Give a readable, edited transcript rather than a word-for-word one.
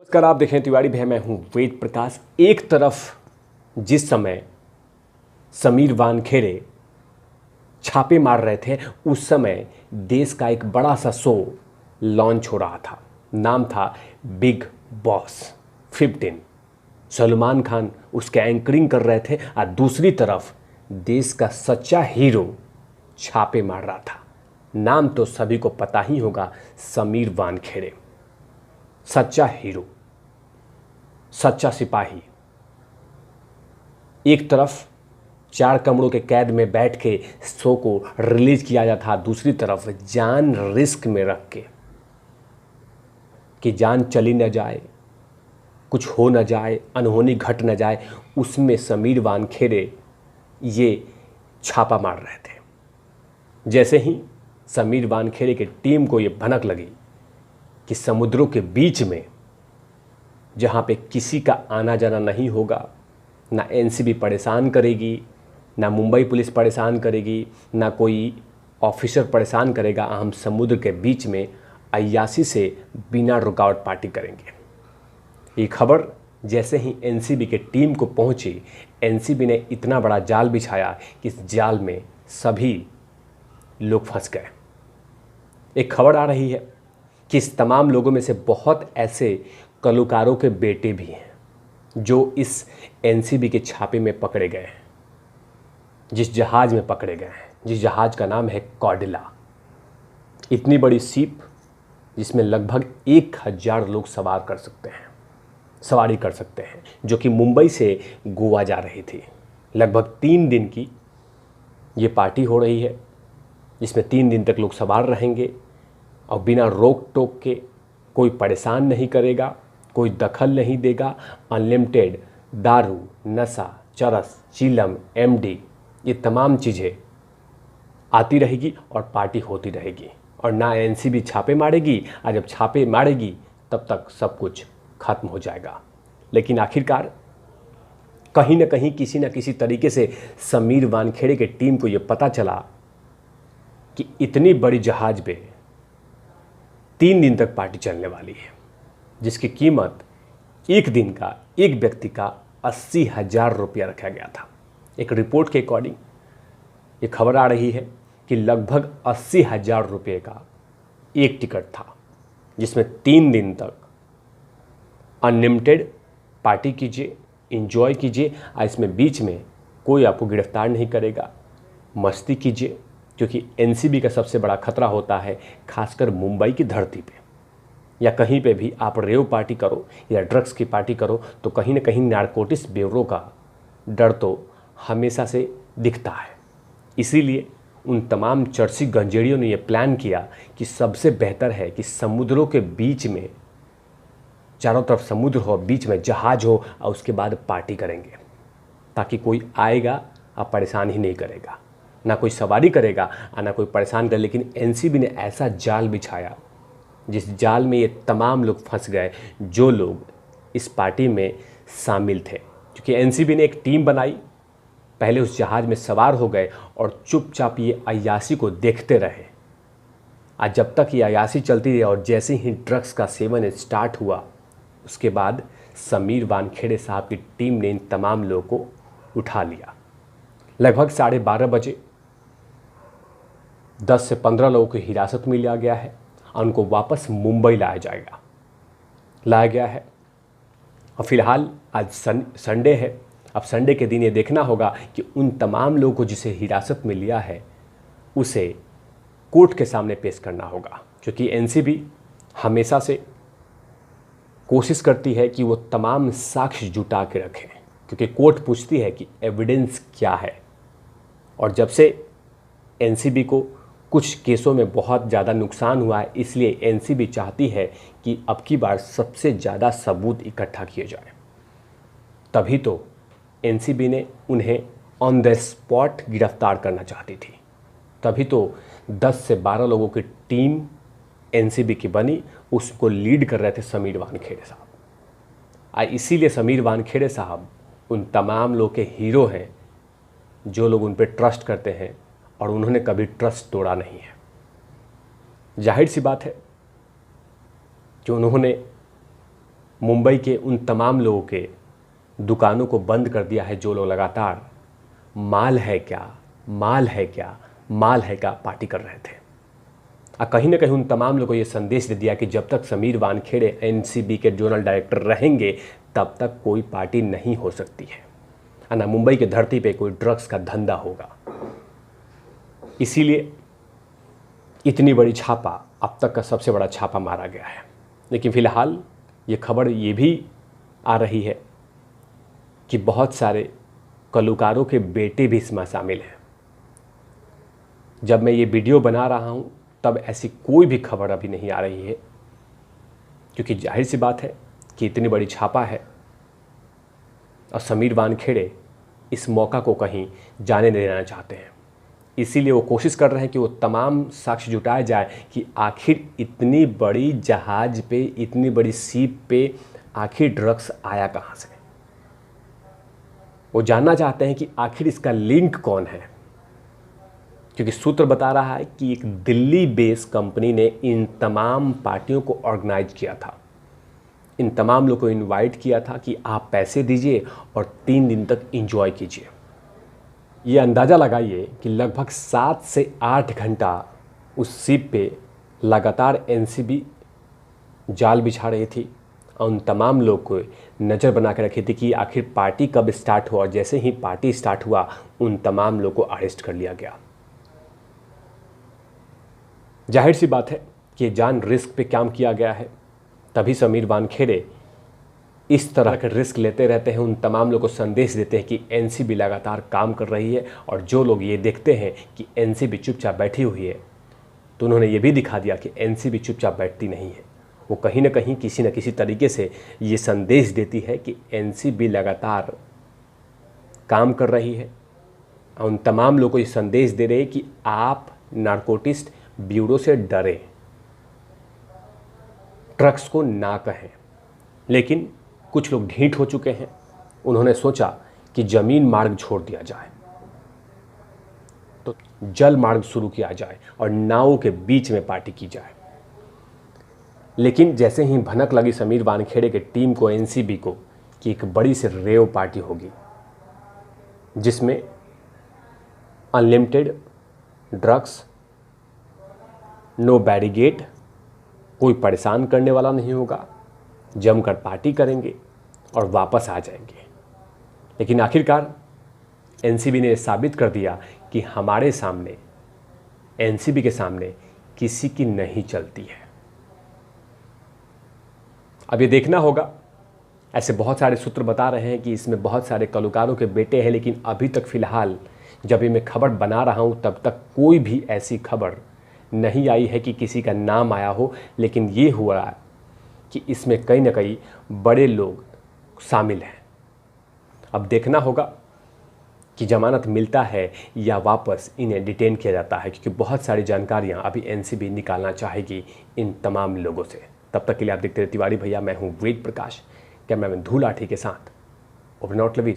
नमस्कार, आप देखें तिवारी भैया, मैं हूं वेद प्रकाश। एक तरफ जिस समय समीर वानखेड़े छापे मार रहे थे, उस समय देश का एक बड़ा सा शो लॉन्च हो रहा था। नाम था बिग बॉस 15। सलमान खान उसके एंकरिंग कर रहे थे और दूसरी तरफ देश का सच्चा हीरो छापे मार रहा था। नाम तो सभी को पता ही होगा, समीर वानखेड़े। सच्चा हीरो, सच्चा सिपाही। एक तरफ 4 कमरों के कैद में बैठ के शो को रिलीज किया जाता था, दूसरी तरफ जान रिस्क में रख के कि जान चली न जाए, कुछ हो न जाए, अनहोनी घट न जाए, उसमें समीर वानखेड़े ये छापा मार रहे थे। जैसे ही समीर वानखेड़े की टीम को ये भनक लगी कि समुद्रों के बीच में, जहाँ पे किसी का आना जाना नहीं होगा, ना एनसीबी परेशान करेगी, ना मुंबई पुलिस परेशान करेगी, ना कोई ऑफिसर परेशान करेगा, हम समुद्र के बीच में अय्याशी से बिना रुकावट पार्टी करेंगे। ये खबर जैसे ही एनसीबी के टीम को पहुंची, एनसीबी ने इतना बड़ा जाल बिछाया कि इस जाल में सभी लोग फंस गए। एक खबर आ रही है कि इस तमाम लोगों में से बहुत ऐसे कलाकारों के बेटे भी हैं जो इस एनसीबी के छापे में पकड़े गए हैं, जिस जहाज में पकड़े गए हैं, जिस जहाज का नाम है कौडिला। इतनी बड़ी सीप जिसमें लगभग 1000 लोग सवारी कर सकते हैं, जो कि मुंबई से गोवा जा रही थी। लगभग 3 दिन की ये पार्टी हो रही है, जिसमें 3 दिन तक लोग सवार रहेंगे और बिना रोक टोक के, कोई परेशान नहीं करेगा, कोई दखल नहीं देगा। अनलिमिटेड दारू, नशा, चरस, चीलम, एमडी, ये तमाम चीज़ें आती रहेगी और पार्टी होती रहेगी। और ना एनसीबी छापे मारेगी, और जब छापे मारेगी तब तक सब कुछ खत्म हो जाएगा। लेकिन आखिरकार कहीं ना कहीं, किसी न किसी तरीके से समीर वानखेड़े के टीम को ये पता चला कि इतनी बड़ी जहाज पे 3 दिन तक पार्टी चलने वाली है, जिसकी कीमत एक दिन का, एक व्यक्ति का 80,000 रुपया रखा गया था। एक रिपोर्ट के अकॉर्डिंग ये खबर आ रही है कि लगभग 80,000 रुपये का एक टिकट था, जिसमें 3 दिन तक अनलिमिटेड पार्टी कीजिए, इंजॉय कीजिए, और इसमें बीच में कोई आपको गिरफ्तार नहीं करेगा। मस्ती कीजिए, क्योंकि एनसीबी का सबसे बड़ा खतरा होता है, खासकर मुंबई की धरती पे या कहीं पे भी आप रेव पार्टी करो या ड्रग्स की पार्टी करो तो कहीं ना कहीं नारकोटिक्स ब्यूरो का डर तो हमेशा से दिखता है। इसीलिए उन तमाम चर्ची गंजेड़ियों ने यह प्लान किया कि सबसे बेहतर है कि समुद्रों के बीच में, चारों तरफ समुद्र हो, बीच में जहाज हो, और उसके बाद पार्टी करेंगे, ताकि कोई आएगा और परेशान ही नहीं करेगा, ना कोई सवारी करेगा और ना कोई परेशान करे। लेकिन एनसीबी ने ऐसा जाल बिछाया, जिस जाल में ये तमाम लोग फंस गए जो लोग इस पार्टी में शामिल थे। क्योंकि एनसीबी ने एक टीम बनाई, पहले उस जहाज में सवार हो गए और चुपचाप ये अय्याशी को देखते रहे। आज जब तक ये अय्याशी चलती रही और जैसे ही ड्रग्स का सेवन स्टार्ट हुआ, उसके बाद समीर वानखेड़े साहब की टीम ने इन तमाम लोगों को उठा लिया। लगभग 12:30 बजे 10 से 15 लोगों की हिरासत में लिया गया है और उनको वापस मुंबई लाया गया है। और फिलहाल आज संडे है। अब संडे के दिन ये देखना होगा कि उन तमाम लोगों को जिसे हिरासत में लिया है उसे कोर्ट के सामने पेश करना होगा, क्योंकि एनसीबी हमेशा से कोशिश करती है कि वो तमाम साक्ष्य जुटा के रखें, क्योंकि कोर्ट पूछती है कि एविडेंस क्या है। और जब से एनसीबी को कुछ केसों में बहुत ज़्यादा नुकसान हुआ है, इसलिए एनसीबी चाहती है कि अब की बार सबसे ज़्यादा सबूत इकट्ठा किए जाए। तभी तो एनसीबी ने उन्हें ऑन द स्पॉट गिरफ्तार करना चाहती थी। तभी तो 10 से 12 लोगों की टीम एनसीबी की बनी, उसको लीड कर रहे थे समीर वानखेड़े साहब। इसीलिए समीर वानखेड़े साहब उन तमाम लोग के हीरो हैं जो लोग उन पर ट्रस्ट करते हैं, और उन्होंने कभी ट्रस्ट तोड़ा नहीं है। जाहिर सी बात है कि उन्होंने मुंबई के उन तमाम लोगों के दुकानों को बंद कर दिया है जो लोग लगातार माल है क्या, माल है क्या, माल है क्या पार्टी कर रहे थे। और कहीं ना कहीं उन तमाम लोगों को ये संदेश दे दिया कि जब तक समीर वानखेड़े एनसीबी के जोनल डायरेक्टर रहेंगे तब तक कोई पार्टी नहीं हो सकती है, ना मुंबई की धरती पे कोई ड्रग्स का धंधा होगा। इसीलिए इतनी बड़ी छापा, अब तक का सबसे बड़ा छापा मारा गया है। लेकिन फिलहाल ये खबर ये भी आ रही है कि बहुत सारे कलाकारों के बेटे भी इसमें शामिल हैं। जब मैं ये वीडियो बना रहा हूँ तब ऐसी कोई भी खबर अभी नहीं आ रही है, क्योंकि जाहिर सी बात है कि इतनी बड़ी छापा है और समीर वानखेड़े इस मौका को कहीं जाने नहीं देना चाहते हैं। इसीलिए वो कोशिश कर रहे हैं कि वो तमाम साक्ष्य जुटाए जाए कि आखिर इतनी बड़ी जहाज पे, इतनी बड़ी सीप पे आखिर ड्रग्स आया कहाँ से। वो जानना चाहते हैं कि आखिर इसका लिंक कौन है, क्योंकि सूत्र बता रहा है कि एक दिल्ली बेस्ड कंपनी ने इन तमाम पार्टियों को ऑर्गेनाइज किया था, इन तमाम लोगों को इनवाइट किया था कि आप पैसे दीजिए और 3 दिन तक एंजॉय कीजिए। ये अंदाज़ा लगाइए कि लगभग 7 से 8 घंटा उस शिप पे लगातार एनसीबी जाल बिछा रही थी और उन तमाम लोग को नज़र बना के रखी थी कि आखिर पार्टी कब स्टार्ट हुआ। और जैसे ही पार्टी स्टार्ट हुआ उन तमाम लोग को अरेस्ट कर लिया गया। जाहिर सी बात है कि जान रिस्क पे काम किया गया है, तभी समीर वानखेड़े इस तरह के रिस्क लेते रहते हैं, उन तमाम लोगों को संदेश देते हैं कि एनसीबी लगातार काम कर रही है। और जो लोग ये देखते हैं कि एनसीबी चुपचाप बैठी हुई है, तो उन्होंने ये भी दिखा दिया कि एनसीबी चुपचाप बैठती नहीं है। वो कहीं ना कहीं किसी न किसी तरीके से ये संदेश देती है कि एनसीबी लगातार काम कर रही है और उन तमाम लोगों को ये संदेश दे रहे हैं कि आप नारकोटिक्स ब्यूरो से डरें, ड्रग्स को ना कहें। लेकिन कुछ लोग ढीठ हो चुके हैं, उन्होंने सोचा कि जमीन मार्ग छोड़ दिया जाए, तो जल मार्ग शुरू किया जाए और नावों के बीच में पार्टी की जाए। लेकिन जैसे ही भनक लगी समीर वानखेड़े के टीम को, एनसीबी को, कि एक बड़ी सी रेव पार्टी होगी जिसमें अनलिमिटेड ड्रग्स, नो बैरिगेट, कोई परेशान करने वाला नहीं होगा, जमकर पार्टी करेंगे और वापस आ जाएंगे। लेकिन आखिरकार एनसीबी ने साबित कर दिया कि हमारे सामने, एनसीबी के सामने किसी की नहीं चलती है। अब ये देखना होगा, ऐसे बहुत सारे सूत्र बता रहे हैं कि इसमें बहुत सारे कलाकारों के बेटे हैं, लेकिन अभी तक फ़िलहाल जब ये मैं खबर बना रहा हूँ तब तक कोई भी ऐसी खबर नहीं आई है कि किसी का नाम आया हो। लेकिन ये हुआ कि इसमें कहीं ना कहीं बड़े लोग शामिल हैं। अब देखना होगा कि जमानत मिलता है या वापस इन्हें डिटेन किया जाता है, क्योंकि बहुत सारी जानकारियां अभी एनसीबी निकालना चाहेगी इन तमाम लोगों से। तब तक के लिए आप देखते रहे तिवारी भैया, मैं हूं वेद प्रकाश, कैमरामैन धूल आठी के साथ ओपन आउट लवीज।